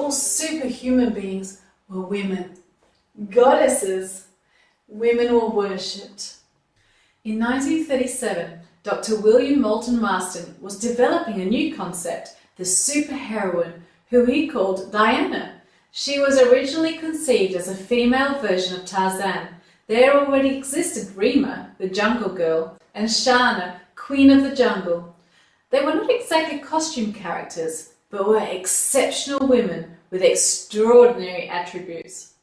all superhuman beings were women. Goddesses. Women were worshipped. In 1937, Dr. William Moulton Marston was developing a new concept, the superheroine, who he called Diana. She was originally conceived as a female version of Tarzan. There already existed Rima, the jungle girl, and Shana, queen of the jungle. They were not exactly costume characters, but were exceptional women with extraordinary attributes.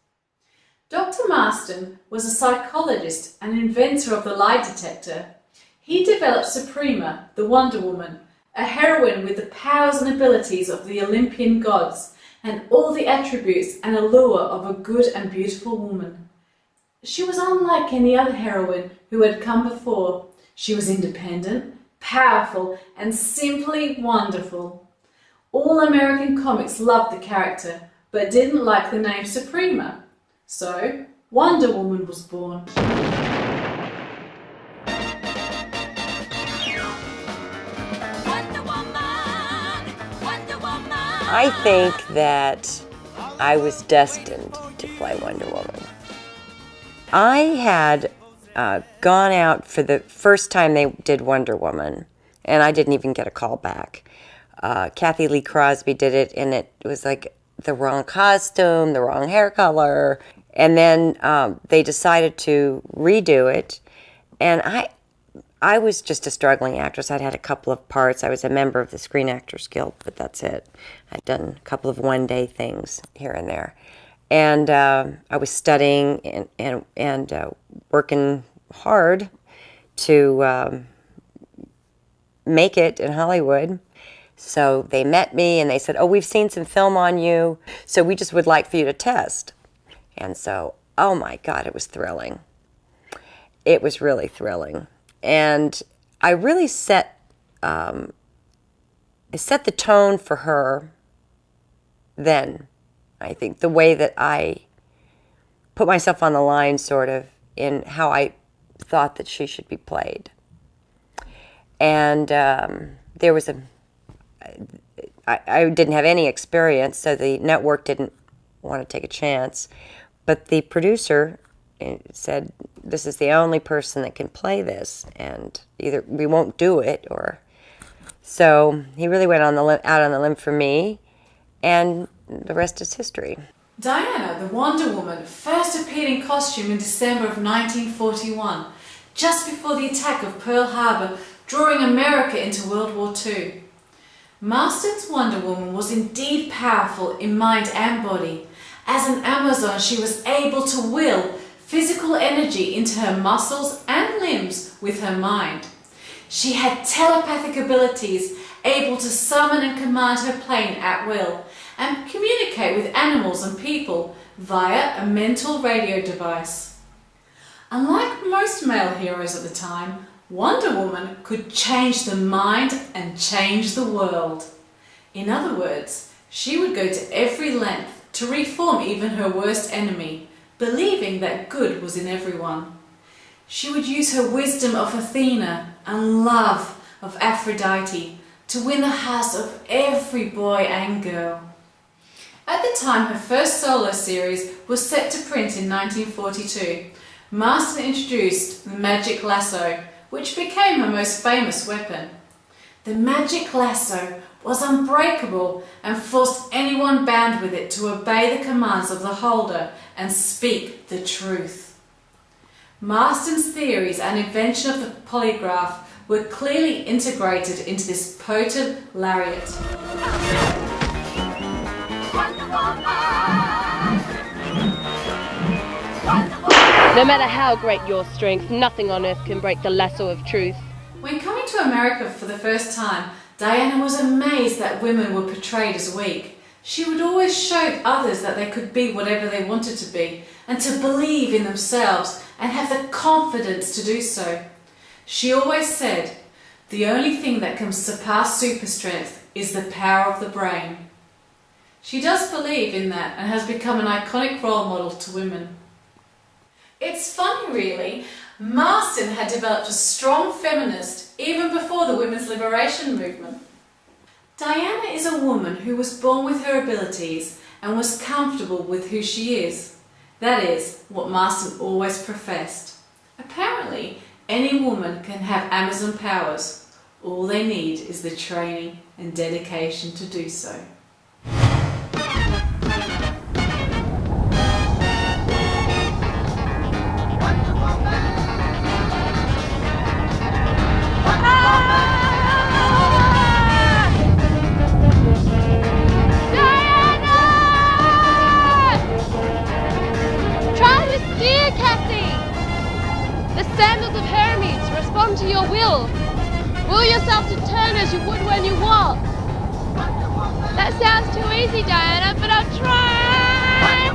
Dr. Marston was a psychologist and inventor of the lie detector. He developed Suprema, the Wonder Woman, a heroine with the powers and abilities of the Olympian gods, and all the attributes and allure of a good and beautiful woman. She was unlike any other heroine who had come before. She was independent, powerful, and simply wonderful. All American comics loved the character, but didn't like the name Suprema. So, Wonder Woman was born. I think that I was destined to play Wonder Woman. I had gone out for the first time they did Wonder Woman, and I didn't even get a call back. Kathy Lee Crosby did it, and it was like the wrong costume, the wrong hair color, and then they decided to redo it, and I was just a struggling actress. I'd had a couple of parts. I was a member of the Screen Actors Guild, but that's it. I'd done a couple of one-day things here and there. And I was studying and working hard to make it in Hollywood. So they met me and they said, "Oh, we've seen some film on you, so we just would like for you to test." And so, oh my God, it was thrilling. It was really thrilling. And I really set the tone for her then. I think the way that I put myself on the line, sort of, in how I thought that she should be played. And there was I didn't have any experience, so the network didn't want to take a chance. But the producer said, "This is the only person that can play this, and either we won't do it, or..." So he really went out on the limb for me, and the rest is history. Diana, the Wonder Woman, first appeared in costume in December of 1941, just before the attack of Pearl Harbor, drawing America into World War II. Marston's Wonder Woman was indeed powerful in mind and body. As an Amazon, she was able to will physical energy into her muscles and limbs with her mind. She had telepathic abilities, able to summon and command her plane at will, and communicate with animals and people via a mental radio device. Unlike most male heroes at the time, Wonder Woman could change the mind and change the world. In other words, she would go to every length to reform even her worst enemy, believing that good was in everyone. She would use her wisdom of Athena and love of Aphrodite to win the hearts of every boy and girl. At the time, her first solo series was set to print in 1942. Marston introduced the magic lasso, which became her most famous weapon. The magic lasso was unbreakable and forced anyone bound with it to obey the commands of the holder and speak the truth. Marston's theories and invention of the polygraph were clearly integrated into this potent lariat. No matter how great your strength, nothing on earth can break the lasso of truth. When coming to America for the first time, Diana was amazed that women were portrayed as weak. She would always show others that they could be whatever they wanted to be, and to believe in themselves and have the confidence to do so. She always said, "The only thing that can surpass super strength is the power of the brain." She does believe in that and has become an iconic role model to women. It's funny, really. Marston had developed a strong feminist even before the women's liberation movement. Diana is a woman who was born with her abilities and was comfortable with who she is. That is what Marston always professed. Apparently, any woman can have Amazon powers. All they need is the training and dedication to do so. Sandals of Hermes, respond to your will. Will yourself to turn as you would when you walk. That sounds too easy, Diana, but I'll try.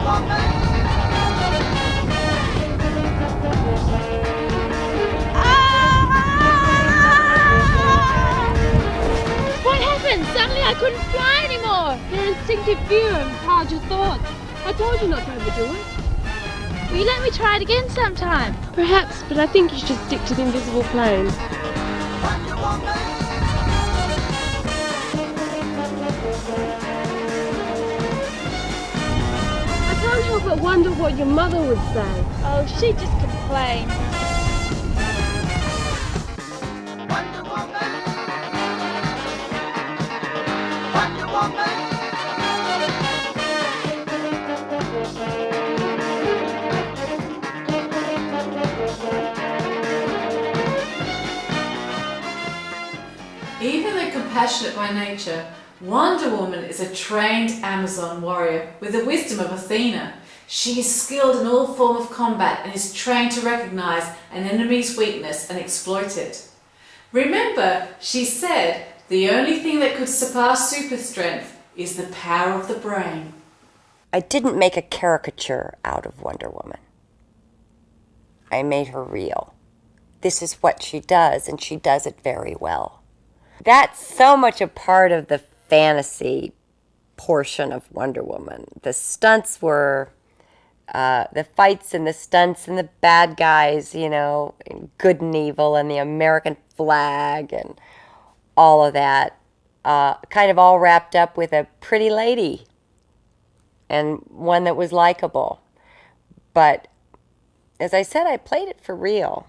What happened? Suddenly I couldn't fly anymore. Your instinctive fear empowered your thoughts. I told you not to overdo it. Will you let me try it again sometime? Perhaps, but I think you should stick to the invisible plane. I can't help but wonder what your mother would say. Oh, she'd just complain. Even though compassionate by nature, Wonder Woman is a trained Amazon warrior with the wisdom of Athena. She is skilled in all forms of combat and is trained to recognize an enemy's weakness and exploit it. Remember, she said the only thing that could surpass super strength is the power of the brain. I didn't make a caricature out of Wonder Woman. I made her real. This is what she does, and she does it very well. That's so much a part of the fantasy portion of Wonder Woman. The stunts were, the fights and the stunts and the bad guys, you know, good and evil, and the American flag and all of that, kind of all wrapped up with a pretty lady and one that was likable. But as I said, I played it for real.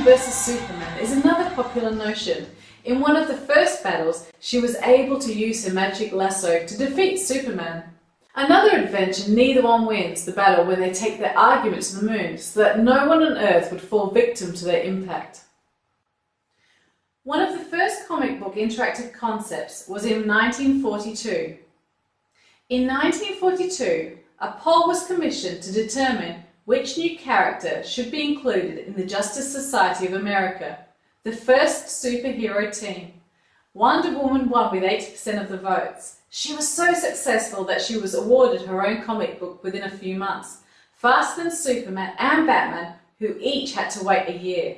Versus Superman is another popular notion. In one of the first battles, she was able to use her magic lasso to defeat Superman. Another adventure, neither one wins the battle when they take their argument to the moon so that no one on Earth would fall victim to their impact. One of the first comic book interactive concepts was in 1942. In 1942, a poll was commissioned to determine which new character should be included in the Justice Society of America, the first superhero team. Wonder Woman won with 80% of the votes. She was so successful that she was awarded her own comic book within a few months, faster than Superman and Batman, who each had to wait a year.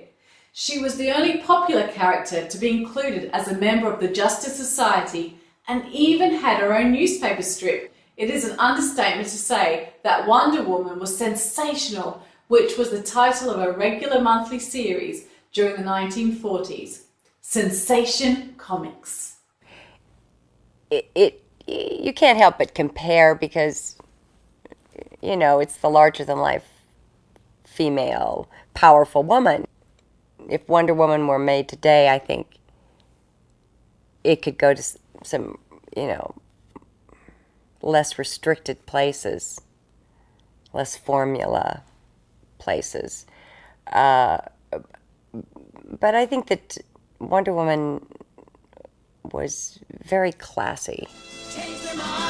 She was the only popular character to be included as a member of the Justice Society and even had her own newspaper strip. It is an understatement to say that Wonder Woman was sensational, which was the title of a regular monthly series during the 1940s. Sensation Comics. You can't help but compare because, you know, it's the larger-than-life female, powerful woman. If Wonder Woman were made today, I think it could go to some, you know, less restricted places, less formula places. But I think that Wonder Woman was very classy. Change their mind.